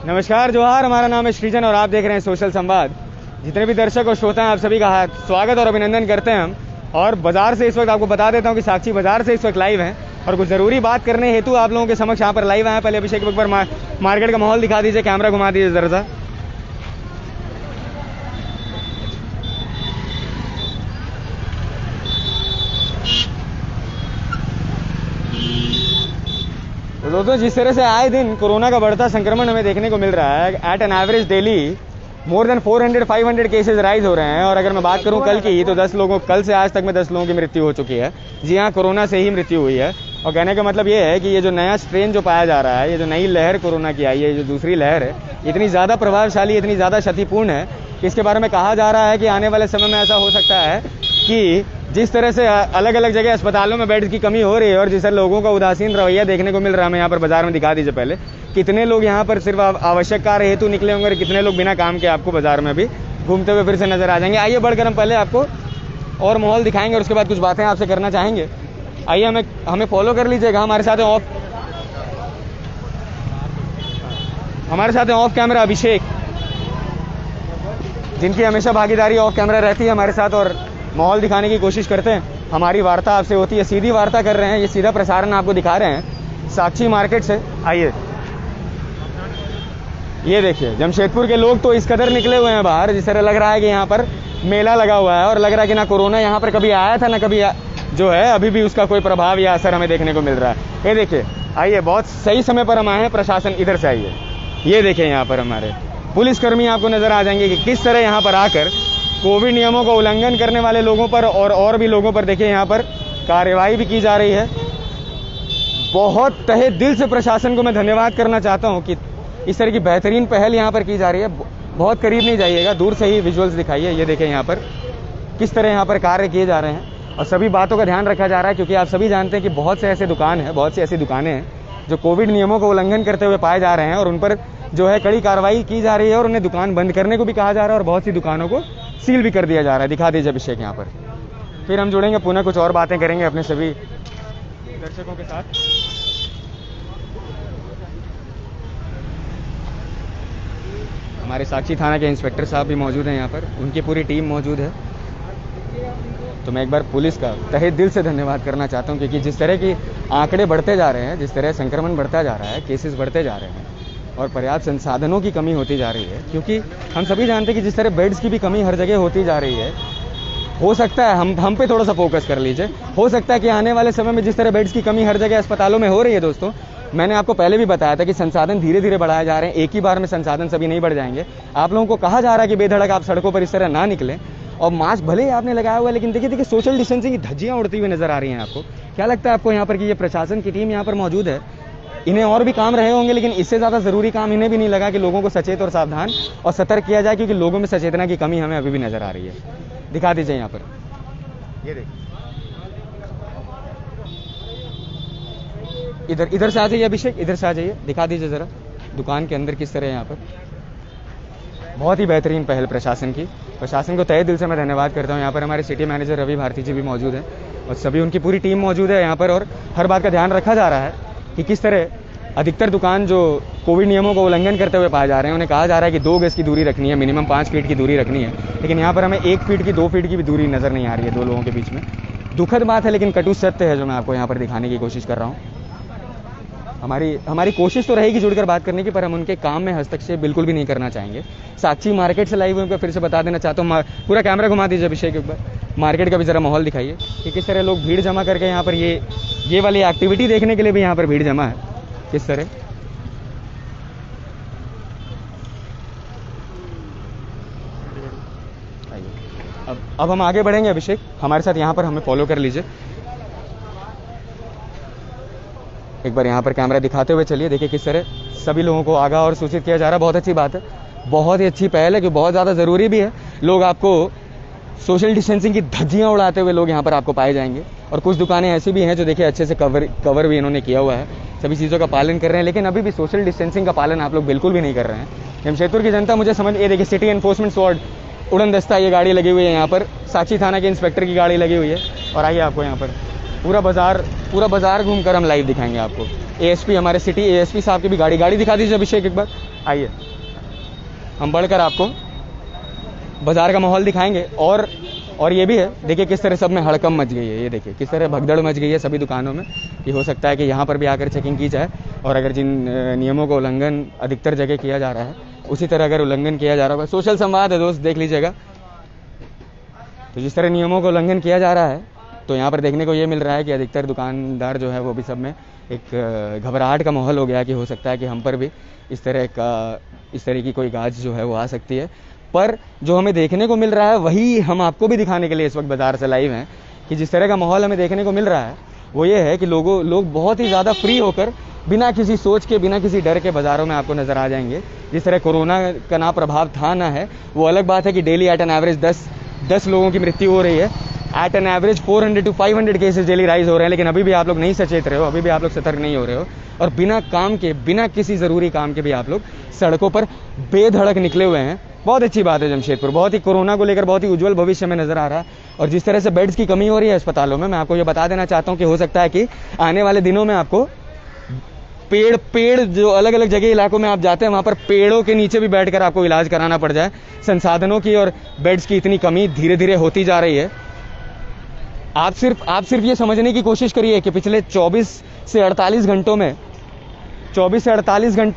नमस्कार जोहार, हमारा नाम है श्रीजन और आप देख रहे हैं सोशल संवाद। जितने भी दर्शक और श्रोता हैं आप सभी का स्वागत और अभिनंदन करते हैं हम। और बाजार से इस वक्त आपको बता देता हूं कि साक्षी बाजार से इस वक्त लाइव हैं और कुछ ज़रूरी बात करने हेतु आप लोगों के समक्ष यहाँ पर लाइव आए। पहले अभिषेक एक बार मार्केट का माहौल दिखा दीजिए, कैमरा घुमा दीजिए ज़रा सा। तो दोस्तों, जिस तरह से आए दिन कोरोना का बढ़ता संक्रमण हमें देखने को मिल रहा है, at an average daily more than 400-500 cases rise हो रहे हैं। और अगर मैं बात करूं कल की, तो 10 लोगों कल से आज तक में 10 लोगों की मृत्यु हो चुकी है। जी हाँ, कोरोना से ही मृत्यु हुई है। और कहने का मतलब ये है कि ये जो नया स्ट्रेन जो पाया जा रहा है, ये जो नई लहर कोरोना की आई है, जो दूसरी लहर है, इतनी ज़्यादा प्रभावशाली, इतनी ज़्यादा क्षतिपूर्ण है कि इसके बारे में कहा जा रहा है कि आने वाले समय में ऐसा हो सकता है कि जिस तरह से अलग अलग जगह अस्पतालों में बेड्स की कमी हो रही है और जिस लोगों का उदासीन रवैया देखने को मिल रहा है, हमें यहाँ पर बाजार में दिखा दीजिए पहले कितने लोग यहाँ पर सिर्फ आवश्यक कार्य हेतु निकले होंगे और कितने लोग बिना काम के आपको बाजार में भी घूमते हुए फिर से नजर आ जाएंगे। आइए बढ़कर हम पहले आपको और माहौल दिखाएंगे और उसके बाद कुछ बातें आपसे करना चाहेंगे। आइए हमें फॉलो कर लीजिएगा। हमारे साथ है ऑफ कैमरा अभिषेक, जिनकी हमेशा भागीदारी ऑफ कैमरा रहती है हमारे साथ और माहौल दिखाने की कोशिश करते हैं। हमारी वार्ता आपसे होती है, सीधी वार्ता कर रहे हैं, ये सीधा प्रसारण आपको दिखा रहे हैं साक्षी मार्केट से। आइए ये देखिए, जमशेदपुर के लोग तो इस कदर निकले हुए हैं बाहर, जिस तरह लग रहा है कि यहाँ पर मेला लगा हुआ है और लग रहा है कि ना कोरोना यहाँ पर कभी आया था ना कभी जो है अभी भी उसका कोई प्रभाव या असर हमें देखने को मिल रहा है। ये देखिए, आइए बहुत सही समय पर हम आए हैं। प्रशासन इधर से आइए, ये देखिए यहाँ पर हमारे पुलिसकर्मी आपको नजर आ जाएंगे कि किस तरह यहाँ पर आकर कोविड नियमों का उल्लंघन करने वाले लोगों पर और भी लोगों पर देखिए यहाँ पर कार्रवाई भी की जा रही है। बहुत तहे दिल से प्रशासन को मैं धन्यवाद करना चाहता हूँ कि इस तरह की बेहतरीन पहल यहाँ पर की जा रही है। बहुत करीब नहीं जाइएगा, दूर से ही विजुअल्स दिखाइए। ये देखें यहाँ पर किस तरह यहाँ पर कार्य किए जा रहे हैं और सभी बातों का ध्यान रखा जा रहा है, क्योंकि आप सभी जानते हैं कि बहुत से ऐसे दुकानें हैं जो कोविड नियमों का उल्लंघन करते हुए पाए जा रहे हैं और उन पर जो है कड़ी कार्रवाई की जा रही है और उन्हें दुकान बंद करने को भी कहा जा रहा है और बहुत सी दुकानों को सील भी कर दिया जा रहा है। दिखा दीजिए अभिषेक यहाँ पर, फिर हम जुड़ेंगे, पुनः कुछ और बातें करेंगे अपने सभी दर्शकों के साथ। हमारे साक्षी थाना के इंस्पेक्टर साहब भी मौजूद हैं यहाँ पर, उनकी पूरी टीम मौजूद है। तो मैं एक बार पुलिस का तहे दिल से धन्यवाद करना चाहता हूँ, क्योंकि जिस तरह की आंकड़े बढ़ते जा रहे हैं, जिस तरह संक्रमण बढ़ता जा रहा है, केसेस बढ़ते जा रहे हैं और पर्याप्त संसाधनों की कमी होती जा रही है, क्योंकि हम सभी जानते हैं कि जिस तरह बेड्स की भी कमी हर जगह होती जा रही है, हो सकता है हम पे थोड़ा सा फोकस कर लीजिए। हो सकता है कि आने वाले समय में जिस तरह बेड्स की कमी हर जगह अस्पतालों में हो रही है, दोस्तों मैंने आपको पहले भी बताया था कि संसाधन धीरे धीरे बढ़ाए जा रहे हैं, एक ही बार में संसाधन सभी नहीं बढ़ जाएंगे। आप लोगों को कहा जा रहा है कि बेधड़क आप सड़कों पर इस तरह ना निकलें और मास्क भले ही आपने लगाया हुआ है, लेकिन देखिए सोशल डिस्टेंसिंग की धज्जियां उड़ती हुई नजर आ रही हैं आपको। क्या लगता है आपको यहाँ पर कि ये प्रशासन की टीम यहाँ पर मौजूद है, इन्हें और भी काम रहे होंगे, लेकिन इससे ज़्यादा ज़रूरी काम इन्हें भी नहीं लगा कि लोगों को सचेत और सावधान और सतर्क किया जाए, क्योंकि लोगों में सचेतना की कमी हमें अभी भी नजर आ रही है। दिखा दीजिए यहाँ पर, ये देखिए इधर से आ जाइए अभिषेक, इधर से आ जाइए, दिखा दीजिए ज़रा दुकान के अंदर किस तरह यहाँ पर। बहुत ही बेहतरीन पहल प्रशासन की, प्रशासन को तहे दिल से मैं धन्यवाद करता हूँ। यहाँ पर हमारे सिटी मैनेजर रवि भारती जी भी मौजूद हैं और सभी उनकी पूरी टीम मौजूद है यहाँ पर, और हर बात का ध्यान रखा जा रहा है कि किस तरह अधिकतर दुकान जो कोविड नियमों का उल्लंघन करते हुए पाए जा रहे हैं, उन्हें कहा जा रहा है कि 2 गज की दूरी रखनी है, मिनिमम 5 फीट की दूरी रखनी है, लेकिन यहाँ पर हमें 1 फीट की 2 फीट की भी दूरी नजर नहीं आ रही है दो लोगों के बीच में। दुखद बात है, लेकिन कटु सत्य है जो मैं आपको यहाँ पर दिखाने की कोशिश कर रहा हूँ। हमारी कोशिश तो रहेगी जुड़कर बात करने की, पर हम उनके काम में हस्तक्षेप बिल्कुल भी नहीं करना चाहेंगे। साक्षी मार्केट से लाइव हुए फिर से बता देना चाहता हूँ, पूरा कैमरा घुमा दीजिए अभिषेक एक बार, मार्केट का भी ज़रा माहौल दिखाइए कि किस तरह लोग भीड़ जमा करके यहाँ पर ये वाली एक्टिविटी देखने के लिए भी यहाँ पर भीड़ जमा है किस तरह। अब हम आगे बढ़ेंगे अभिषेक, हमारे साथ यहाँ पर हमें फॉलो कर लीजिए। एक बार यहाँ पर कैमरा दिखाते हुए चलिए, देखिए किस तरह सभी लोगों को आगाह और सूचित किया जा रहा है। बहुत अच्छी बात है, बहुत ही अच्छी पहल है, कि बहुत ज़्यादा ज़रूरी भी है। लोग आपको सोशल डिस्टेंसिंग की धज्जियाँ उड़ाते हुए लोग यहाँ पर आपको पाए जाएंगे, और कुछ दुकानें ऐसी भी हैं जो देखिए अच्छे से कवर भी इन्होंने किया हुआ है, सभी चीज़ों का पालन कर रहे हैं, लेकिन अभी भी सोशल डिस्टेंसिंग का पालन आप लोग बिल्कुल भी नहीं कर रहे हैं। जमशेदपुर की जनता मुझे समझ, ये देखिए सिटी एनफोर्समेंट स्क्वाड उड़न दस्ता ये गाड़ी लगी हुई है यहाँ पर, साक्षी थाना के इंस्पेक्टर की गाड़ी लगी हुई है। और आइए आपको यहाँ पर पूरा बाजार घूमकर हम लाइव दिखाएंगे आपको। एएसपी हमारे सिटी एएसपी साहब की भी गाड़ी दिखा दीजिए अभिषेक एक बार। आइए हम बढ़कर आपको बाजार का माहौल दिखाएंगे। और ये भी है, देखिए किस तरह सब में हड़कम मच गई है, ये देखिए किस तरह भगदड़ मच गई है सभी दुकानों में, कि हो सकता है कि यहाँ पर भी आकर चेकिंग की जाए। और अगर जिन नियमों का उल्लंघन अधिकतर जगह किया जा रहा है, उसी तरह अगर उल्लंघन किया जा रहा होगा, सोशल संवाद है दोस्त, देख लीजिएगा। तो जिस तरह नियमों का उल्लंघन किया जा रहा है, तो यहाँ पर देखने को ये मिल रहा है कि अधिकतर दुकानदार जो है वो भी सब में एक घबराहट का माहौल हो गया कि हो सकता है कि हम पर भी इस तरह की कोई गाज जो है वो आ सकती है। पर जो हमें देखने को मिल रहा है वही हम आपको भी दिखाने के लिए इस वक्त बाजार से लाइव हैं, कि जिस तरह का माहौल हमें देखने को मिल रहा है वो ये है कि लोग बहुत ही ज़्यादा फ्री होकर बिना किसी सोच के, बिना किसी डर के बाज़ारों में आपको नज़र आ जाएंगे। जिस तरह कोरोना का ना प्रभाव था ना है, वो अलग बात है कि डेली एट एन एवरेज 10 लोगों की मृत्यु हो रही है, at an average 400 to 500 cases daily rise हो रहे हैं, लेकिन अभी भी आप लोग नहीं सचेत रहे हो, अभी भी आप लोग सतर्क नहीं हो रहे हो, और बिना काम के, बिना किसी ज़रूरी काम के भी आप लोग सड़कों पर बेधड़क निकले हुए हैं। बहुत अच्छी बात है जमशेदपुर, बहुत ही कोरोना को लेकर बहुत ही उज्जवल भविष्य में नज़र आ रहा है। और जिस तरह से बेड्स की कमी हो रही है अस्पतालों में, मैं आपको ये बता देना चाहता हूँ कि हो सकता है कि आने वाले दिनों में आपको पेड़ जो अलग अलग जगह इलाकों में आप जाते हैं, वहाँ पर पेड़ों के नीचे भी बैठकर आपको इलाज कराना पड़ जाए। संसाधनों की और बेड्स की इतनी कमी धीरे धीरे होती जा रही है। आप सिर्फ ये समझने की कोशिश करिए कि पिछले 24 से 48 घंटों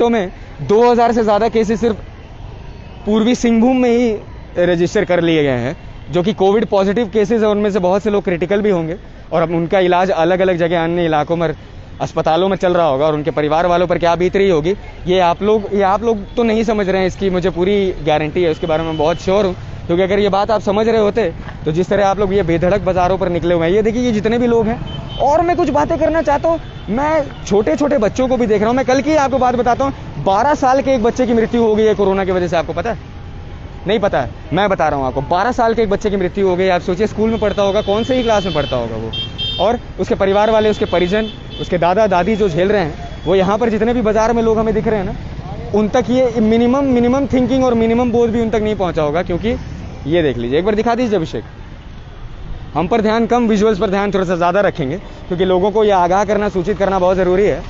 में 2000 से ज़्यादा केसेस सिर्फ पूर्वी सिंहभूम में ही रजिस्टर कर लिए गए हैं, जो कि कोविड पॉजिटिव केसेस है। उनमें से बहुत से लोग क्रिटिकल भी होंगे और अब उनका इलाज अलग अलग जगह अन्य इलाकों में अस्पतालों में चल रहा होगा, और उनके परिवार वालों पर क्या बीत रही होगी ये आप लोग तो नहीं समझ रहे हैं। इसकी मुझे पूरी गारंटी है, उसके बारे में बहुत श्योर हूँ, क्योंकि अगर ये बात आप समझ रहे होते तो जिस तरह आप लोग ये बेधड़क बाज़ारों पर निकले हुए हैं, ये देखिए ये जितने भी लोग हैं। और मैं कुछ बातें करना चाहता हूँ, मैं छोटे छोटे बच्चों को भी देख रहा हूँ। मैं कल की आपको बात बताता हूँ, 12 साल के एक बच्चे की मृत्यु हो गई है कोरोना की वजह से। आपको पता है? नहीं पता है? मैं बता रहा हूँ आपको, 12 साल के एक बच्चे की मृत्यु हो गई। आप सोचिए स्कूल में पढ़ता होगा, कौन से ही क्लास में पढ़ता होगा वो, और उसके परिवार वाले, उसके परिजन, उसके दादा दादी जो झेल रहे हैं, वो यहाँ पर जितने भी बाजार में लोग हमें दिख रहे हैं ना, उन तक ये मिनिमम थिंकिंग और मिनिमम बोध भी उन तक नहीं पहुँचा होगा। क्योंकि ये देख लीजिए, एक बार दिखा दीजिए अभिषेक। हम पर ध्यान कम, विजुअल्स पर ध्यान थोड़ा सा ज़्यादा रखेंगे, क्योंकि लोगों को ये आगाह करना, सूचित करना बहुत ज़रूरी है।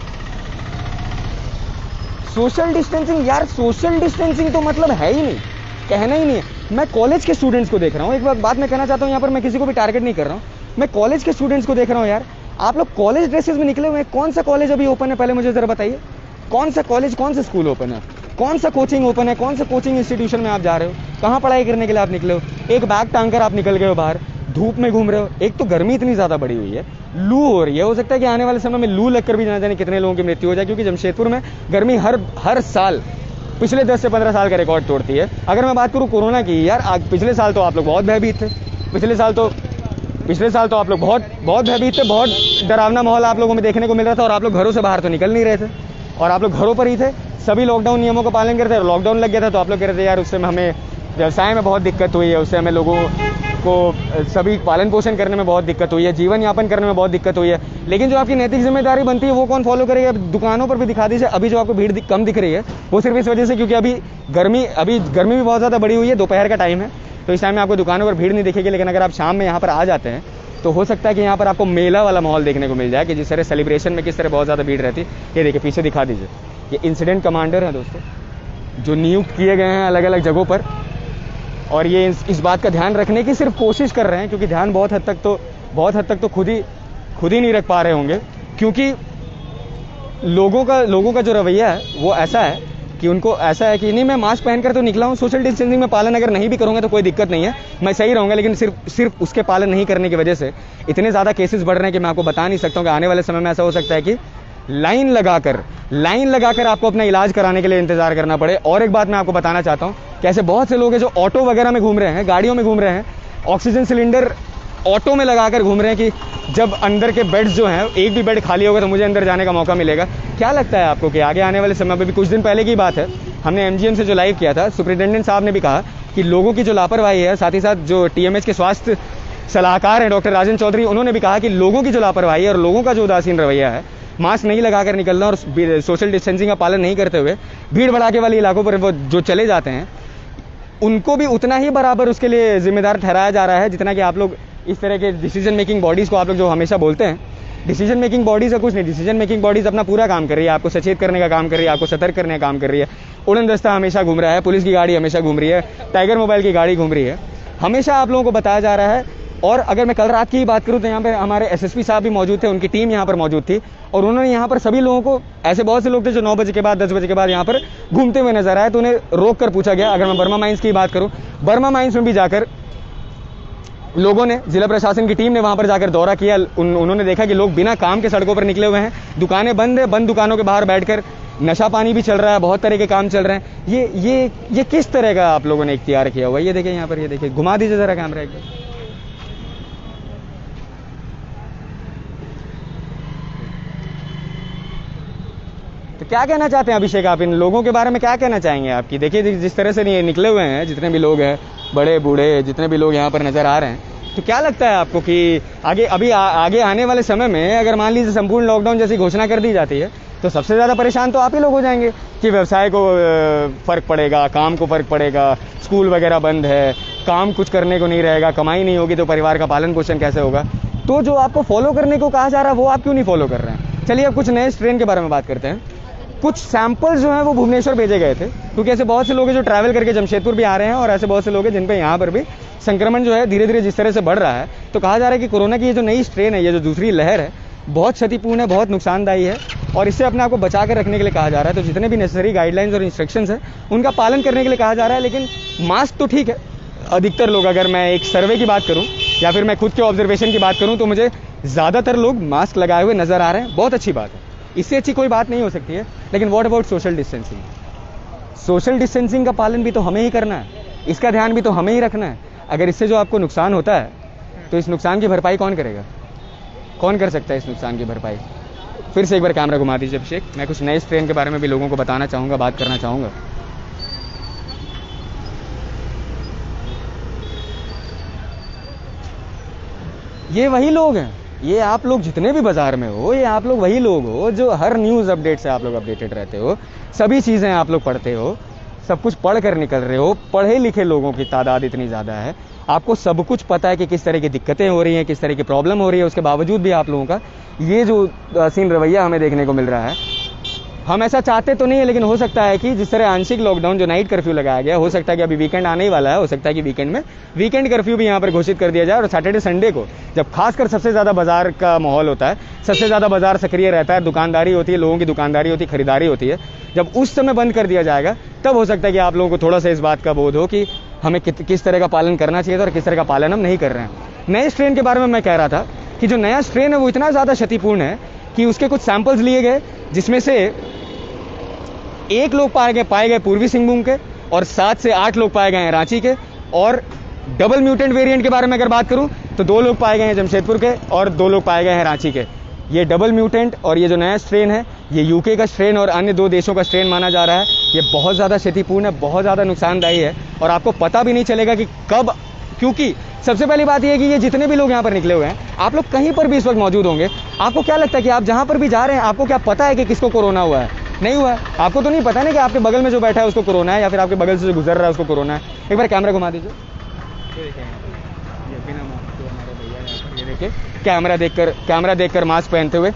सोशल डिस्टेंसिंग, यार सोशल डिस्टेंसिंग तो मतलब है ही नहीं, कहना ही नहीं है। मैं कॉलेज के स्टूडेंट्स को देख रहा हूँ, एक बात मैं कहना चाहता हूँ यहाँ पर, मैं किसी को भी टारगेट नहीं कर रहा हूँ, मैं कॉलेज के स्टूडेंट्स को देख रहा हूँ। यार आप लोग कॉलेज ड्रेसेस में निकले हुए हैं। कौन सा कॉलेज अभी ओपन है, पहले मुझे ज़रा बताइए। कौन सा कॉलेज, कौन सा स्कूल ओपन है, कौन सा कोचिंग ओपन है, कौन सा कोचिंग इंस्टीट्यूशन में आप जा रहे हो, कहाँ पढ़ाई करने के लिए आप निकले हो? एक बैग टांग कर आप निकल गए हो बाहर, धूप में घूम रहे हो। एक तो गर्मी इतनी ज़्यादा बढ़ी हुई है, लू हो रही है, हो सकता है कि आने वाले समय में लू लगकर भी ना जाने कितने लोगों की मृत्यु हो जाए, क्योंकि जमशेदपुर में गर्मी हर साल पिछले 10 से 15 साल का रिकॉर्ड तोड़ती है। अगर मैं बात करूँ कोरोना की, यार पिछले साल तो आप लोग बहुत भयभीत थे, पिछले साल तो आप लोग बहुत भयभीत थे, बहुत डरावना माहौल आप लोगों में देखने को मिल रहा था, और आप लोग घरों से बाहर तो निकल नहीं रहे थे, और आप लोग घरों पर ही थे। सभी लॉकडाउन नियमों का पालन करते हैं। लॉकडाउन लग गया था तो आप लोग कह रहे थे यार उससे हमें व्यवसाय में बहुत दिक्कत हुई है, उससे हमें लोगों को सभी पालन पोषण करने में बहुत दिक्कत हुई है, जीवन यापन करने में बहुत दिक्कत हुई है। लेकिन जो आपकी नैतिक जिम्मेदारी बनती है वो कौन फॉलो करेगा? दुकानों पर भी दिखा दीजिए। अभी जो आपको भीड़ कम दिख रही है वो सिर्फ इस वजह से क्योंकि अभी गर्मी भी बहुत ज़्यादा बढ़ी हुई है, दोपहर का टाइम है, तो इस टाइम में आपको दुकानों पर भीड़ नहीं दिखेगी। लेकिन अगर आप शाम में यहाँ पर आ जाते हैं तो हो सकता है कि यहाँ पर आपको मेला वाला माहौल देखने को मिल जाए, कि जिस तरह सेलिब्रेशन में किस तरह बहुत ज़्यादा भीड़ रहती है। ये देखिए पीछे दिखा दीजिए, ये इंसिडेंट कमांडर हैं दोस्तों, जो नियुक्त किए गए हैं अलग अलग जगहों पर, और ये इस बात का ध्यान रखने की सिर्फ कोशिश कर रहे हैं, क्योंकि ध्यान बहुत हद तक तो खुद ही नहीं रख पा रहे होंगे, क्योंकि लोगों का जो रवैया है वो ऐसा है कि उनको ऐसा है कि नहीं, मैं मास्क पहनकर तो निकला हूँ, सोशल डिस्टेंसिंग में पालन अगर नहीं भी करूँगा तो कोई दिक्कत नहीं है, मैं सही रहूँगा। लेकिन सिर्फ उसके पालन नहीं करने की वजह से इतने ज़्यादा केसेस बढ़ रहे हैं कि मैं आपको बता नहीं सकता हूँ कि आने वाले समय में ऐसा हो सकता है कि लाइन लगाकर आपको अपना इलाज कराने के लिए इंतजार करना पड़े। और एक बात मैं आपको बताना चाहता हूँ कि ऐसे बहुत से लोग हैं जो ऑटो वगैरह में घूम रहे हैं, गाड़ियों में घूम रहे हैं, ऑक्सीजन सिलेंडर ऑटो में लगाकर घूम रहे हैं कि जब अंदर के बेड्स जो हैं, एक भी बेड खाली होगा तो मुझे अंदर जाने का मौका मिलेगा। क्या लगता है आपको कि आगे आने वाले समय में भी, कुछ दिन पहले की बात है, हमने एमजीएम से जो लाइव किया था, सुपरिटेंडेंट साहब ने भी कहा कि लोगों की जो लापरवाही है, साथ ही साथ जो टीएमएच के स्वास्थ्य सलाहकार हैं डॉक्टर राजन चौधरी, उन्होंने भी कहा कि लोगों की जो लापरवाही है और लोगों का जो उदासीन रवैया है, मास्क नहीं लगाकर निकलना और सोशल डिस्टेंसिंग का पालन नहीं करते हुए भीड़ भड़ाके वाले इलाकों पर वो जो चले जाते हैं, उनको भी उतना ही बराबर उसके लिए जिम्मेदार ठहराया जा रहा है जितना कि आप लोग इस तरह के डिसीजन मेकिंग बॉडीज़ को आप लोग जो हमेशा बोलते हैं डिसीजन मेकिंग बॉडीज़ का कुछ नहीं, डिसीजन मेकिंग बॉडीज़ अपना पूरा काम कर रही है, आपको सचेत करने का काम कर रही है, आपको सतर्क करने का काम कर रही है। उड़न दस्ता हमेशा घूम रहा है, पुलिस की गाड़ी हमेशा घूम रही है, टाइगर मोबाइल की गाड़ी घूम रही है, हमेशा आप लोगों को बताया जा रहा है। और अगर मैं कल रात की बात करूं तो यहाँ पे हमारे एसएसपी साहब भी मौजूद थे, उनकी टीम यहाँ पर मौजूद थी और उन्होंने यहाँ पर सभी लोगों को, ऐसे बहुत से लोग थे जो 9 बजे के बाद 10 बजे के बाद यहाँ पर घूमते हुए नजर आए, तो उन्हें रोक कर पूछा गया। अगर मैं बर्मा माइंस की बात करूँ, बर्मा माइंस में भी जाकर लोगों ने, जिला प्रशासन की टीम ने वहां पर जाकर दौरा किया। उन्होंने देखा कि लोग बिना काम के सड़कों पर निकले हुए हैं, दुकानें बंद है, बंद दुकानों के बाहर बैठकर नशा पानी भी चल रहा है, बहुत तरह के काम चल रहे हैं। ये किस तरह का आप लोगों ने इख्तियार किया हुआ है? ये देखिए यहाँ पर, ये देखिए, घुमा दीजिए जरा कैमरा एक बार। तो क्या कहना चाहते हैं अभिषेक, आप इन लोगों के बारे में क्या कहना चाहेंगे आपकी? देखिए जिस तरह से निकले हुए हैं, जितने भी लोग हैं, बड़े बूढ़े जितने भी लोग यहाँ पर नजर आ रहे हैं, तो क्या लगता है आपको कि आगे आने वाले समय में अगर मान लीजिए संपूर्ण लॉकडाउन जैसी घोषणा कर दी जाती है तो सबसे ज़्यादा परेशान तो आप ही लोग हो जाएंगे कि व्यवसाय को फ़र्क पड़ेगा, काम को फ़र्क पड़ेगा, स्कूल वगैरह बंद है, काम कुछ करने को नहीं रहेगा, कमाई नहीं होगी तो परिवार का पालन पोषण कैसे होगा? तो जो आपको फॉलो करने को कहा जा रहा है वो आप क्यों नहीं फॉलो कर रहे हैं? चलिए अब कुछ नए स्ट्रेन के बारे में बात करते हैं। कुछ सैंपल्स जो हैं वो भुवनेश्वर भेजे गए थे, क्योंकि ऐसे बहुत से लोग हैं जो ट्रैवल करके जमशेदपुर भी आ रहे हैं और ऐसे बहुत से लोग हैं जिन पे यहाँ पर भी संक्रमण जो है धीरे धीरे जिस तरह से बढ़ रहा है, तो कहा जा रहा है कि कोरोना की ये जो नई स्ट्रेन है, ये जो दूसरी लहर है, बहुत क्षतिपूर्ण है, बहुत नुकसानदायी है और इससे अपने आप को बचा कर रखने के लिए कहा जा रहा है। तो जितने भी नेसेसरी गाइडलाइंस और इंस्ट्रक्शंस हैं उनका पालन करने के लिए कहा जा रहा है। लेकिन मास्क तो ठीक है, अधिकतर लोग, अगर मैं एक सर्वे की बात करूँ या फिर मैं खुद के ऑब्जर्वेशन की बात करूँ तो मुझे ज़्यादातर लोग मास्क लगाए हुए नजर आ रहे हैं। बहुत अच्छी बात है, इससे अच्छी कोई बात नहीं हो सकती है। लेकिन what about social distancing? Social distancing का पालन भी तो हमें ही करना है, इसका ध्यान भी तो हमें ही रखना है। अगर इससे जो आपको नुकसान होता है तो इस नुकसान की भरपाई कौन करेगा? कौन कर सकता है इस नुकसान की भरपाई? फिर से एक बार कैमरा घुमा दीजिए अभिषेक। मैं कुछ नए स्ट्रेन के बारे में भी लोगों को बताना चाहूँगा, बात करना चाहूँगा। ये वही लोग हैं, ये आप लोग जितने भी बाजार में हो, ये आप लोग वही लोग हो जो हर न्यूज़ अपडेट से आप लोग अपडेटेड रहते हो, सभी चीज़ें आप लोग पढ़ते हो, सब कुछ पढ़ कर निकल रहे हो। पढ़े लिखे लोगों की तादाद इतनी ज़्यादा है, आपको सब कुछ पता है कि किस तरह की दिक्कतें हो रही हैं, किस तरह की प्रॉब्लम हो रही है। उसके बावजूद भी आप लोगों का ये जो सीन रवैया हमें देखने को मिल रहा है, हम ऐसा चाहते तो नहीं है, लेकिन हो सकता है कि जिस तरह आंशिक लॉकडाउन जो नाइट कर्फ्यू लगाया गया, हो सकता है कि अभी वीकेंड आने ही वाला है, हो सकता है कि वीकेंड में वीकेंड कर्फ्यू भी यहाँ पर घोषित कर दिया जाए और सैटरडे संडे को, जब खासकर सबसे ज़्यादा बाजार का माहौल होता है, सबसे ज़्यादा बाजार सक्रिय रहता है, दुकानदारी होती है, लोगों की दुकानदारी होती है, खरीदारी होती है, जब उस समय बंद कर दिया जाएगा तब हो सकता है कि आप लोगों को थोड़ा सा इस बात का बोध हो कि हमें किस तरह का पालन करना चाहिए था और किस तरह का पालन हम नहीं कर रहे हैं। नए स्ट्रेन के बारे में मैं कह रहा था कि जो नया स्ट्रेन है वो इतना ज़्यादा क्षतिपूर्ण है कि उसके कुछ सैंपल्स लिए गए, जिसमें से 1 लोग पाए गए पूर्वी सिंहभूम के और 7 से 8 लोग पाए गए हैं रांची के। और डबल म्यूटेंट वेरिएंट के बारे में अगर बात करूं तो 2 लोग पाए गए हैं जमशेदपुर के और 2 लोग पाए गए हैं रांची के। ये डबल म्यूटेंट और ये जो नया स्ट्रेन है, ये यूके का स्ट्रेन और अन्य 2 देशों का स्ट्रेन माना जा रहा है। ये बहुत ज़्यादा क्षतिपूर्ण है, बहुत ज़्यादा नुकसानदायी है और आपको पता भी नहीं चलेगा कि कब, क्योंकि सबसे पहली बात यह है कि ये जितने भी लोग यहाँ पर निकले हुए हैं, आप लोग कहीं पर भी इस वक्त मौजूद होंगे, आपको क्या लगता है कि आप जहाँ पर भी जा रहे हैं, आपको क्या पता है कि किसको कोरोना हुआ है? नहीं हुआ है। आपको तो नहीं पता ना कि आपके बगल में जो बैठा है उसको कोरोना है या फिर आपके बगल से जो गुजर रहा है उसको कोरोना है। एक बार कैमरा घुमा दीजिए। ये देखिए, कैमरा देखकर मास्क पहनते हुए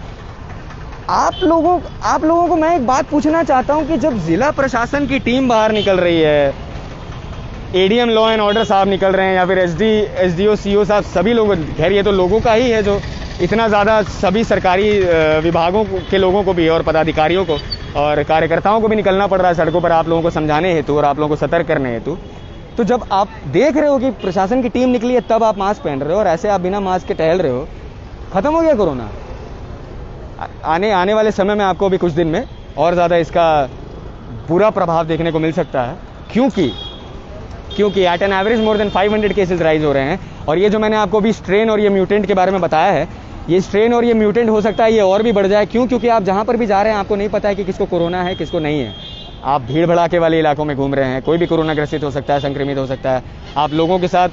आप लोगों को मैं एक बात पूछना चाहता हूं कि जब जिला प्रशासन की टीम बाहर निकल रही है, एडीएम लॉ एंड ऑर्डर साहब निकल रहे हैं या फिर एसडीओ सीओ साहब, सभी लोग, खैर ये तो लोगों का ही है जो इतना ज़्यादा, सभी सरकारी विभागों के लोगों को भी और पदाधिकारियों को और कार्यकर्ताओं को भी निकलना पड़ रहा है सड़कों पर आप लोगों को समझाने हेतु और आप लोगों को सतर्क करने हेतु। तो जब आप देख रहे हो कि प्रशासन की टीम निकली है तब आप मास्क पहन रहे हो और ऐसे आप बिना मास्क के टहल रहे हो, खत्म हो गया कोरोना? आने वाले समय में आपको भी कुछ दिन में और ज़्यादा इसका बुरा प्रभाव देखने को मिल सकता है, क्योंकि at an average more than 500 cases rise हो रहे हैं। और ये जो मैंने आपको अभी स्ट्रेन और ये म्यूटेंट के बारे में बताया है, ये स्ट्रेन और ये म्यूटेंट हो सकता है ये और भी बढ़ जाए। क्योंकि आप जहाँ पर भी जा रहे हैं आपको नहीं पता है कि किसको कोरोना है किसको नहीं है। आप भीड़ भड़ाके वाले इलाकों में घूम रहे हैं, कोई भी कोरोना ग्रसित हो सकता है, संक्रमित हो सकता है। आप लोगों के साथ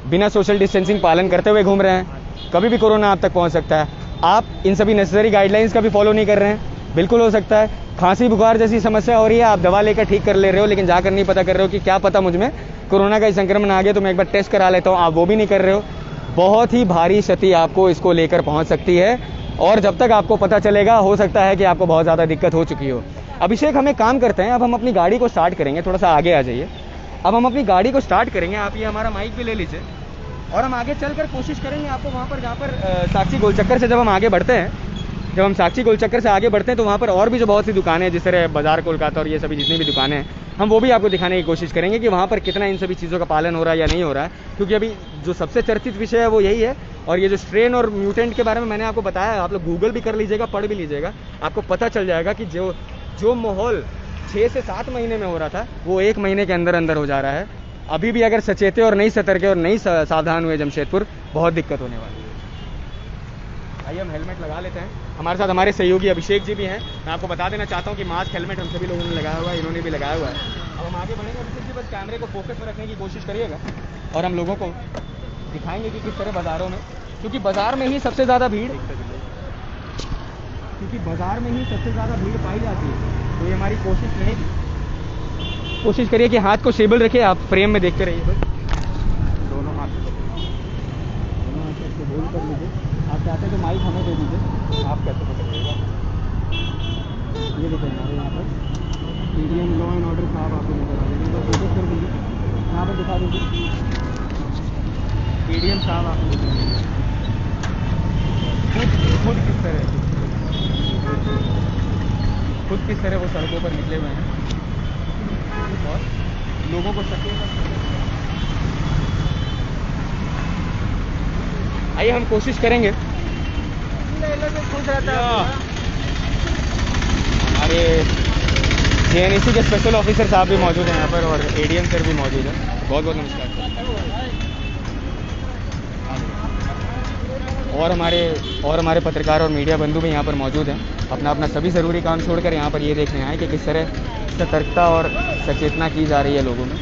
बिना सोशल डिस्टेंसिंग पालन करते हुए घूम रहे हैं, कभी भी कोरोना आप तक पहुँच सकता है। आप इन सभी नेसेसरी गाइडलाइंस का भी फॉलो नहीं कर रहे हैं, बिल्कुल हो सकता है खांसी बुखार जैसी समस्या हो रही है, आप दवा लेकर ठीक कर ले रहे हो, लेकिन जाकर नहीं पता कर रहे हो कि क्या पता मुझ में कोरोना का संक्रमण आ गया तो मैं एक बार टेस्ट करा लेता हूँ, आप वो भी नहीं कर रहे हो। बहुत ही भारी क्षति आपको इसको लेकर पहुंच सकती है। और जब तक आपको पता चलेगा, हो सकता है कि आपको बहुत ज़्यादा दिक्कत हो चुकी हो। अभिषेक, हम एक काम करते हैं, अब हम अपनी गाड़ी को स्टार्ट करेंगे, थोड़ा सा आगे आ जाइए। अब हम अपनी गाड़ी को स्टार्ट करेंगे, आप ये हमारा माइक भी ले लीजिए और हम आगे चलकर कोशिश करेंगे आपको वहाँ पर, जहाँ पर साक्षी गोलचक्कर से जब हम आगे बढ़ते हैं, जब हम साक्षी गोलचक्कर से आगे बढ़ते हैं तो वहाँ पर और भी जो बहुत सी दुकानें हैं, जिस तरह बाजार कोलकाता और ये सभी जितनी भी दुकानें हैं, हम वो भी आपको दिखाने की कोशिश करेंगे कि वहाँ पर कितना इन सभी चीज़ों का पालन हो रहा है या नहीं हो रहा है। क्योंकि अभी जो सबसे चर्चित विषय है वो यही है। और ये जो स्ट्रेन और म्यूटेंट के बारे में मैंने आपको बताया, आप लोग गूगल भी कर लीजिएगा, पढ़ भी लीजिएगा, आपको पता चल जाएगा कि जो माहौल 6 से 7 महीने में हो रहा था वो 1 महीने के अंदर अंदर हो जा रहा है। अभी भी अगर सचेते और नहीं सतर्के और नहीं सावधान हुए जमशेदपुर, बहुत दिक्कत होने वाली है। आइए हम हेलमेट लगा लेते हैं। हमारे साथ हमारे सहयोगी अभिषेक जी भी हैं। मैं आपको बता देना चाहता हूँ कि मास्क हेलमेट हम सभी लोगों ने लगाया हुआ है, इन्होंने भी लगाया हुआ है। अब हम आगे बढ़ेंगे। अभिषेक जी बस कैमरे को फोकस में रखने की कोशिश करिएगा और हम लोगों को दिखाएंगे कि किस तरह बाज़ारों में, क्योंकि बाज़ार में ही सबसे ज़्यादा भीड़ पाई जाती है। तो ये हमारी कोशिश रहेगी। कोशिश करिए कि हाथ को स्टेबल रखिए, आप फ्रेम में देखते रहिए बस। दोनों हाथ से होल्ड कर लीजिए। आप चाहते हैं तो माइक हमें दे दीजिए, आप कैसे पकड़िएगा। ये देखिए हमारे यहाँ पर इंडियन लॉ एंड ऑर्डर साहब आपको नजर आ जाएंगे, बस फोकस कर दीजिए, यहाँ पर दिखा दीजिए एडीएम साहब आपको खुद किस तरह वो सड़कों पर निकले हुए हैं और लोगों को सचेत। आइए हम कोशिश करेंगे। हमारे जेएनईसी के स्पेशल ऑफिसर साहब भी मौजूद हैं यहाँ पर और एडीएम सर भी मौजूद हैं। बहुत बहुत नमस्कार। और हमारे पत्रकार और मीडिया बंधु भी यहाँ पर मौजूद हैं, अपना सभी ज़रूरी काम छोड़कर यहाँ पर ये देखने आए कि किस तरह सतर्कता और सचेतना की जा रही है लोगों में।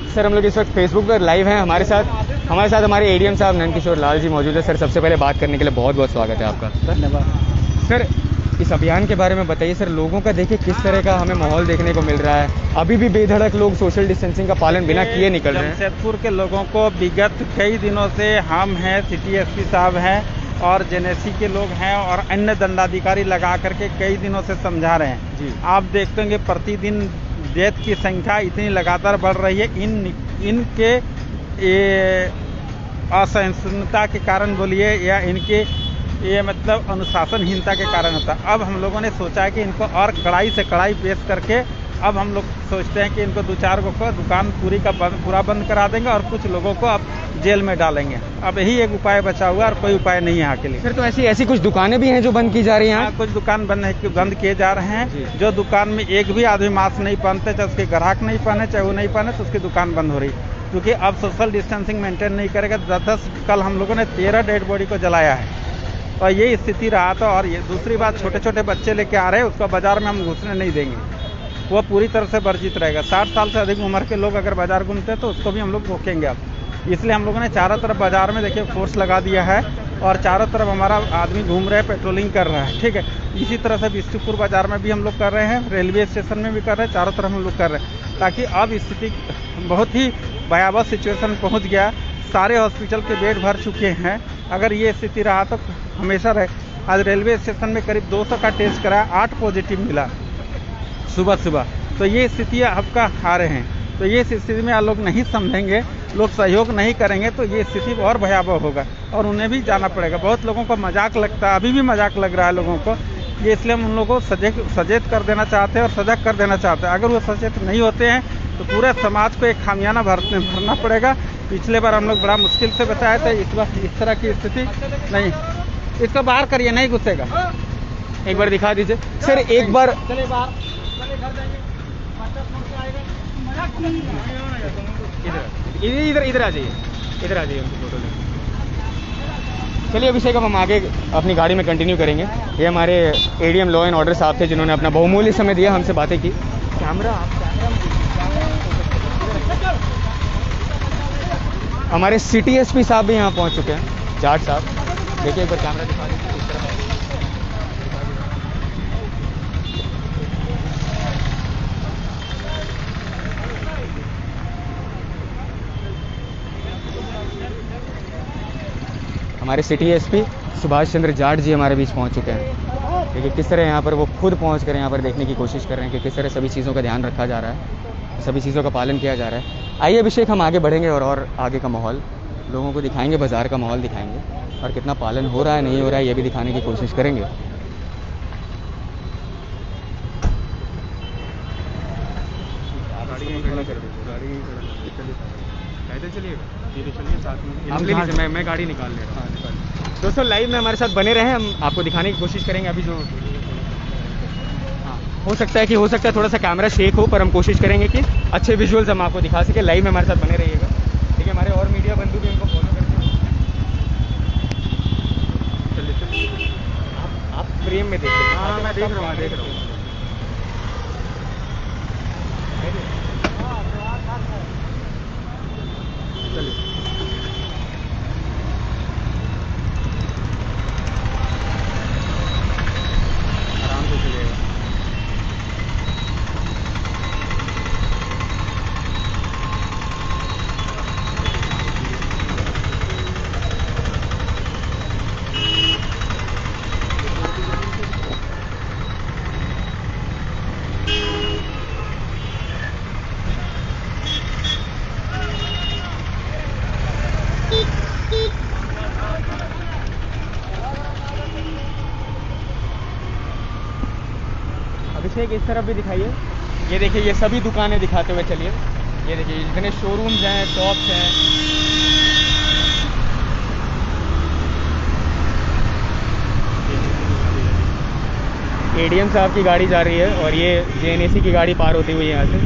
सर हम लोग इस वक्त फेसबुक पर लाइव हैं। हमारे साथ हमारे एडीएम साहब नंदकिशोर लाल जी मौजूद है। सर सबसे पहले बात करने के लिए बहुत बहुत स्वागत है आपका। धन्यवाद सर। इस अभियान के बारे में बताइए सर, लोगों का देखिए किस तरह का हमें माहौल देखने को मिल रहा है। अभी भी बेधड़क लोग सोशल डिस्टेंसिंग का पालन बिना किए निकल रहे हैं। जमशेदपुर के लोगों को विगत कई दिनों से हम हैं, सिटी एसपी साहब हैं और जेएनईसी के लोग हैं और अन्य दंडाधिकारी लगा करके कई दिनों से समझा रहे हैं जी। आप देखते होंगे प्रतिदिन डेथ की संख्या इतनी लगातार बढ़ रही है। इनके असहिष्णुता के कारण बोलिए या इनके ये मतलब अनुशासनहीनता के कारण होता है। अब हम लोगों ने सोचा है कि इनको और कड़ाई से कड़ाई पेश करके अब हम लोग सोचते हैं कि इनको 2-4 को दुकान पूरा बंद करा देंगे और कुछ लोगों को अब जेल में डालेंगे। अब यही एक उपाय बचा हुआ और कोई उपाय नहीं है यहाँ के लिए। सर तो ऐसी कुछ दुकानें भी हैं जो बंद की जा रही हैं? कुछ दुकान बंद किए जा रहे हैं। जो दुकान में एक भी आदमी मास्क नहीं पहनते, चाहे उसके ग्राहक नहीं पहने चाहे वो नहीं पहने, तो उसकी दुकान बंद हो रही। क्योंकि अब सोशल डिस्टेंसिंग मेंटेन नहीं करेगा। 10 कल हम लोगों ने 13 डेड बॉडी को जलाया है और ये स्थिति रहा था। और ये दूसरी बात, छोटे छोटे बच्चे लेके आ रहे हैं, उसको बाजार में हम घुसने नहीं देंगे, वो पूरी तरह से वर्जित रहेगा। 60 साल से अधिक उम्र के लोग अगर बाजार घूमते हैं तो उसको भी हम लोग रोकेंगे अब। इसलिए हम लोगों ने चारों तरफ बाजार में देखिए फोर्स लगा दिया है और चारों तरफ हमारा आदमी घूम रहे हैं, पेट्रोलिंग कर रहा है। ठीक है, इसी तरह से बिस्टुपुर बाजार में भी हम लोग कर रहे हैं, रेलवे स्टेशन में भी कर रहे हैं, चारों तरफ हम लोग कर रहे हैं, ताकि अब स्थिति बहुत ही भयावह सिचुएशन पहुँच गया। सारे हॉस्पिटल के बेड भर चुके हैं। अगर ये स्थिति रहा तो हमेशा रहे। आज रेलवे स्टेशन में करीब 200 का टेस्ट कराया, 8 पॉजिटिव मिला सुबह। तो ये स्थिति आपका आ रहे हैं। तो ये स्थिति में आप लोग नहीं समझेंगे, लोग सहयोग नहीं करेंगे तो ये स्थिति और भयावह होगा और उन्हें भी जाना पड़ेगा। बहुत लोगों को मजाक लगता है, अभी भी मजाक लग रहा है लोगों को। ये इसलिए हम उन लोगों को सचेत कर देना चाहते हैं और सजग कर देना चाहते हैं। अगर वो सचेत नहीं होते हैं तो पूरे समाज को एक खामियाना भरना पड़ेगा। पिछले बार हम लोग बड़ा मुश्किल से बचाए थे, इस बार इस तरह की स्थिति नहीं। इसको बाहर करिए, नहीं घुसेगा। एक बार दिखा दीजिए सर, एक बार चले बाहर। इधर आ जाइए, उनकी फोटो लें। चलिए अभिषेक, अब हम आगे अपनी गाड़ी में कंटिन्यू करेंगे। ये हमारे एडीएम लॉ एंड ऑर्डर साहब थे जिन्होंने अपना बहुमूल्य समय दिया, हमसे बातें की। कैमरा हमारे सिटी एसपी साहब भी यहाँ पहुँच चुके हैं, जाट साहब। देखिए एक बार कैमरा दिखा दीजिए किस तरह है। हमारे सिटी एसपी सुभाष चंद्र जाट जी हमारे बीच पहुँच चुके हैं। देखिए किस तरह यहाँ पर वो खुद पहुँच कर यहाँ पर देखने की कोशिश कर रहे हैं कि किस तरह सभी चीज़ों का ध्यान रखा जा रहा है, सभी चीज़ों का पालन किया जा रहा है। आइए अभिषेक, हम आगे बढ़ेंगे और आगे का माहौल लोगों को दिखाएंगे, बाज़ार का माहौल दिखाएंगे और कितना पालन हो रहा है नहीं हो रहा है ये भी दिखाने की कोशिश करेंगे। मैं गाड़ी निकाल ले रहा हूँ। दोस्तों लाइव में हमारे साथ बने रहें, हम आपको दिखाने की कोशिश करेंगे। अभी जो हो सकता है थोड़ा सा कैमरा शेक हो, पर हम कोशिश करेंगे कि अच्छे विजुअल्स हम आपको दिखा सके। लाइव में हमारे साथ बने रहिएगा। ठीक है, हमारे और मीडिया बंधु भी इनको फॉलो करते हैं। चलिए आप फ्रेम में देखिए। हाँ मैं देख रहा हूँ। चलिए आराम से चलिएगा। अभिषेक इस तरफ भी दिखाइए। ये देखिए, ये सभी दुकानें दिखाते हुए चलिए। ये देखिए जितने शोरूम्स हैं, शॉप्स हैं। एडीएम साहब की गाड़ी जा रही है और ये जेएनएसी की गाड़ी पार होती हुई यहाँ से।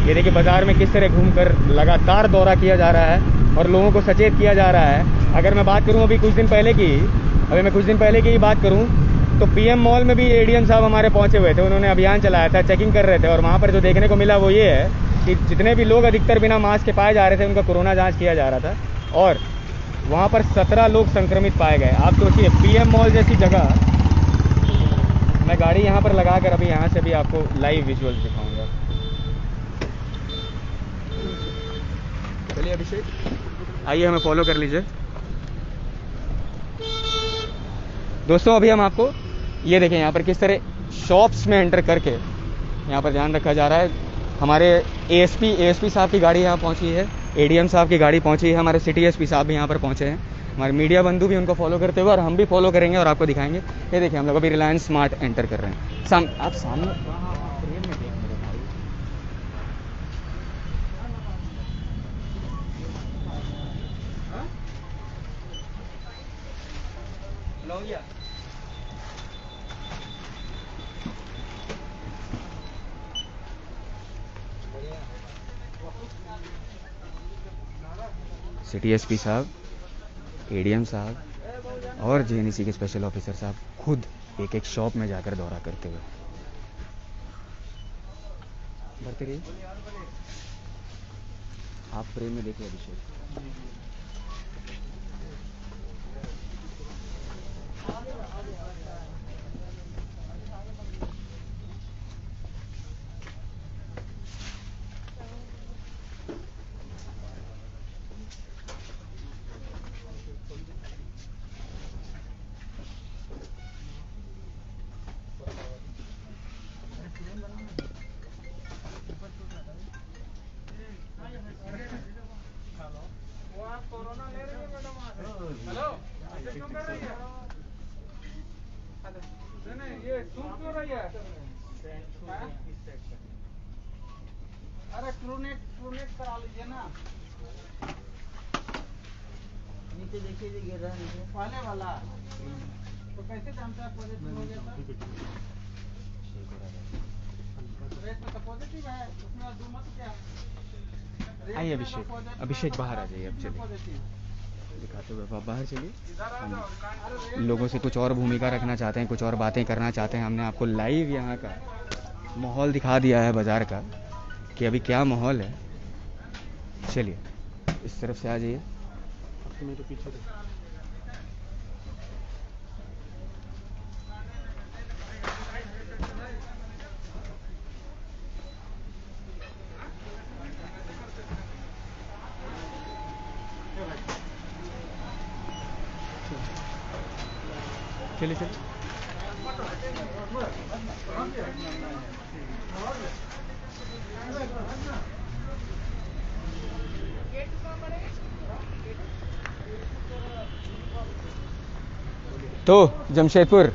ये देखिए बाज़ार में किस तरह घूमकर लगातार दौरा किया जा रहा है और लोगों को सचेत किया जा रहा है। अगर मैं बात करूँ अभी कुछ दिन पहले की ही बात करूँ तो पीएम मॉल में भी एडीएम साहब हमारे पहुंचे हुए थे। उन्होंने अभियान चलाया था, चेकिंग कर रहे थे और वहाँ पर जो देखने को मिला वो ये है कि जितने भी लोग अधिकतर बिना मास्क के पाए जा रहे थे उनका कोरोना जांच किया जा रहा था और वहाँ पर 17 लोग संक्रमित पाए गए। आप सोचिए, पीएम मॉल जैसी जगह। मैं गाड़ी यहाँ पर लगा कर अभी यहाँ से भी आपको लाइव विजुअल्स दिखाऊंगा। चलिए अभिषेक, आइए हमें फॉलो कर लीजिए। दोस्तों अभी हम आपको ये देखें यहाँ पर किस तरह शॉप्स में एंटर करके यहाँ पर ध्यान रखा जा रहा है। हमारे एएसपी साहब की गाड़ी यहाँ पहुँची है, एडीएम साहब की गाड़ी पहुँची है, हमारे सिटी एसपी साहब भी यहाँ पर पहुँचे हैं। हमारे मीडिया बंधु भी उनको फॉलो करते हुए और हम भी फॉलो करेंगे और आपको दिखाएंगे। ये देखिए हम लोग अभी रिलायंस स्मार्ट एंटर कर रहे हैं। आप सामने फ्रेम में देख मेरे भाई। सिटी एसपी साहब, एडीएम साहब और जेएनएसी के स्पेशल ऑफिसर साहब खुद एक एक शॉप में जाकर दौरा करते हुए। बढ़ते रहिए, आप फ्रेम में देखिए अभिषेक। हेलो, क्यों कर रही है? नहीं ये सूट क्यों रही है? अरे क्रूनेट करा लीजिए ना। नीचे देखिए जी, गिर रहा है नीचे पहले वाला। तो कैसे जानते हैं पॉजिटिव हो गया था? रेट में तो पॉजिटिव है, उसमें दो मत क्या। आइए अभिषेक बाहर आ जाइए। अब चलिए दिखाते हुए आप बाहर चलिए। हम लोगों से कुछ और भूमिका रखना चाहते हैं, कुछ और बातें करना चाहते हैं। हमने आपको लाइव यहाँ का माहौल दिखा दिया है बाज़ार का कि अभी क्या माहौल है। चलिए इस तरफ से आ जाइए। मेरे पीछे चलिए चलिए। तो जमशेदपुर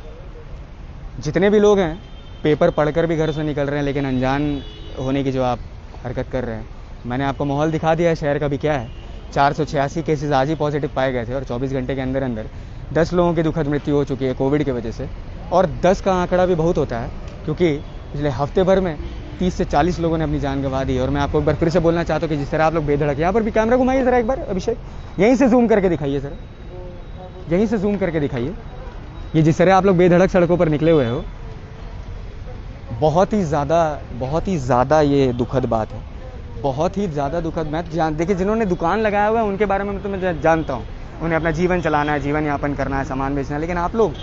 जितने भी लोग हैं पेपर पढ़कर भी घर से निकल रहे हैं लेकिन अनजान होने की जो आप हरकत कर रहे हैं, मैंने आपको माहौल दिखा दिया है शहर का भी क्या है। 486 केसेस आज ही पॉजिटिव पाए गए थे और 24 घंटे के अंदर अंदर 10 लोगों की दुखद मृत्यु हो चुकी है कोविड की वजह से। और 10 का आंकड़ा भी बहुत होता है क्योंकि पिछले हफ्ते भर में 30 से 40 लोगों ने अपनी जान गंवा दी। और मैं आपको एक बार फिर से बोलना चाहता हूँ कि जिस तरह आप लोग बेधड़क, यहाँ पर भी कैमरा घुमाइए ज़रा एक बार अभिषेक, यहीं से जूम करके दिखाइए सर, यहीं से जूम करके दिखाइए। ये जिस तरह आप लोग बेधड़क सड़कों पर निकले हुए हो, बहुत ही ज़्यादा ये दुखद बात है, बहुत ही ज़्यादा दुखद। मैं देखिए जिन्होंने दुकान लगाया हुआ है उनके बारे में तो मैं जानता हूँ, उन्हें अपना जीवन चलाना है, जीवन यापन करना है, सामान बेचना है। लेकिन आप लोग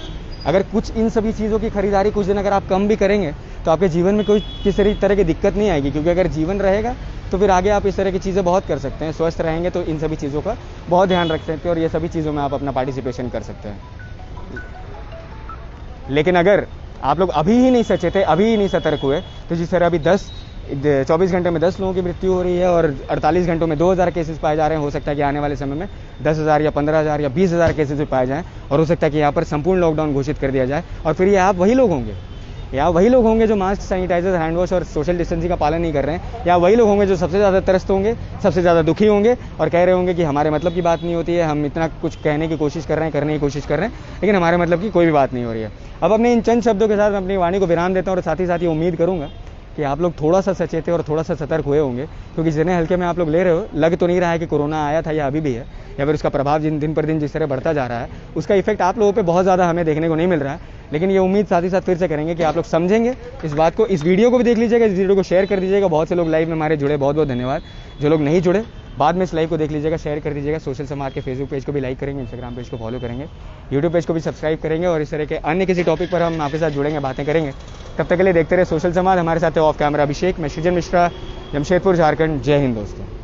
अगर कुछ इन सभी चीज़ों की खरीदारी कुछ दिन अगर आप कम भी करेंगे तो आपके जीवन में कोई किसी तरह की दिक्कत नहीं आएगी, क्योंकि अगर जीवन रहेगा तो फिर आगे आप इस तरह की चीज़ें बहुत कर सकते हैं। स्वस्थ रहेंगे तो इन सभी चीज़ों का बहुत ध्यान रख सकते हैं और ये सभी चीज़ों में आप अपना पार्टिसिपेशन कर सकते हैं। लेकिन अगर आप लोग अभी ही नहीं सचेत, अभी ही नहीं सतर्क हुए तो जिस तरह अभी 24 घंटे में 10 लोगों की मृत्यु हो रही है और 48 घंटों में 2000 केसेस पाए जा रहे हैं, हो सकता है कि आने वाले समय में 10,000 या 15,000 या 20,000 केसेस भी पाए जाएं और हो सकता है कि यहाँ पर संपूर्ण लॉकडाउन घोषित कर दिया जाए। और फिर ये आप वही लोग होंगे जो मास्क, सैनिटाइजर, हैंड वॉश और सोशल डिस्टेंसिंग का पालन नहीं कर रहे हैं, या वही लोग होंगे जो सबसे ज़्यादा त्रस्त होंगे, सबसे ज़्यादा दुखी होंगे और कह रहे होंगे कि हमारे मतलब की बात नहीं होती है, हम इतना कुछ कहने की कोशिश कर रहे हैं, करने की कोशिश कर रहे हैं, लेकिन हमारे मतलब की कोई भी बात नहीं हो रही है। अब अपने इन चंद शब्दों के साथ मैं अपनी वाणी को विराम देता हूँ और साथ ही साथ ये उम्मीद करूँगा कि आप लोग थोड़ा सा सचेत और थोड़ा सा सतर्क हुए होंगे, क्योंकि जितने हल्के में आप लोग ले रहे हो, लग तो नहीं रहा है कि कोरोना आया था या अभी भी है, या फिर उसका प्रभाव दिन पर दिन जिस तरह बढ़ता जा रहा है उसका इफेक्ट आप लोगों पे बहुत ज़्यादा हमें देखने को नहीं मिल रहा है। लेकिन ये उम्मीद साथ ही साथ फिर से करेंगे कि आप लोग समझेंगे इस बात को। इस वीडियो को भी देख लीजिएगा, इस वीडियो को शेयर कर दीजिएगा। बहुत से लोग लाइव में हमारे जुड़े, बहुत बहुत धन्यवाद। जो लोग नहीं जुड़े बाद में इस लाइव को देख लीजिएगा, शेयर कर दीजिएगा। सोशल समाज के फेसबुक पेज को भी लाइक करेंगे, इंस्टाग्राम पेज को फॉलो करेंगे, यूट्यूब पेज को भी सब्सक्राइब करेंगे और इस तरह के अन्य किसी टॉपिक पर हम आपके साथ जुड़ेंगे, बातें करेंगे। तब तक के लिए देखते रहे सोशल समाज। हमारे साथ ऑफ कैमरा अभिषेक, मैं सृजन मिश्रा, जमशेदपुर, झारखंड। जय हिंद दोस्तों।